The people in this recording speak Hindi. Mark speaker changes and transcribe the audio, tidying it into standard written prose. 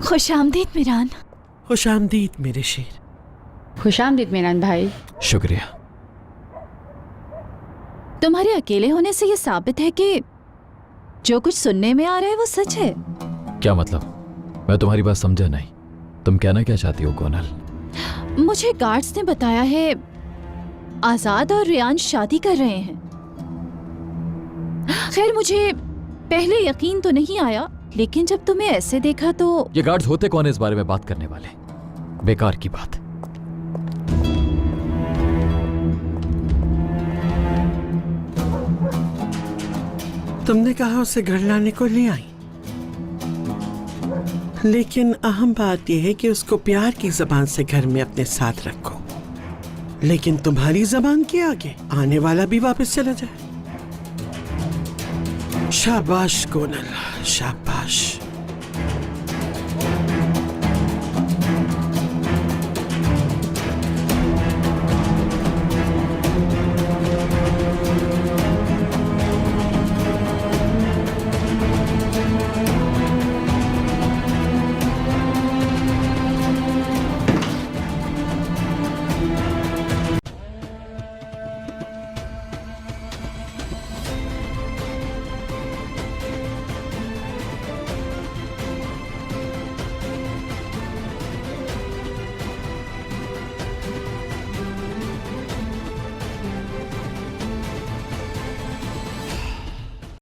Speaker 1: खुशामदीद मिरान।
Speaker 2: खुशामदीद मेरे शेर।
Speaker 3: खुशामदीद मिरान भाई।
Speaker 4: शुक्रिया।
Speaker 1: तुम्हारे अकेले होने से ये साबित है कि जो कुछ सुनने में आ रहा है वो सच है।
Speaker 4: क्या मतलब? मैं तुम्हारी बात समझा नहीं। तुम कहना क्या चाहती हो कोनल?
Speaker 1: मुझे गार्ड्स ने बताया है आजाद और रियान शादी कर रहे हैं। खैर मुझे पहले यकीन तो नहीं आया, लेकिन जब तुम्हें ऐसे देखा तो।
Speaker 4: ये गार्ड्स होते कौन है इस बारे में बात करने वाले? बेकार की बात।
Speaker 2: तुमने कहा उसे घर लाने को ले आई, लेकिन अहम बात यह है कि उसको प्यार की जबान से घर में अपने साथ रखो, लेकिन तुम्हारी जबान के आगे आने वाला भी वापस चला जाए। शाबाश कोनल, शाबाश।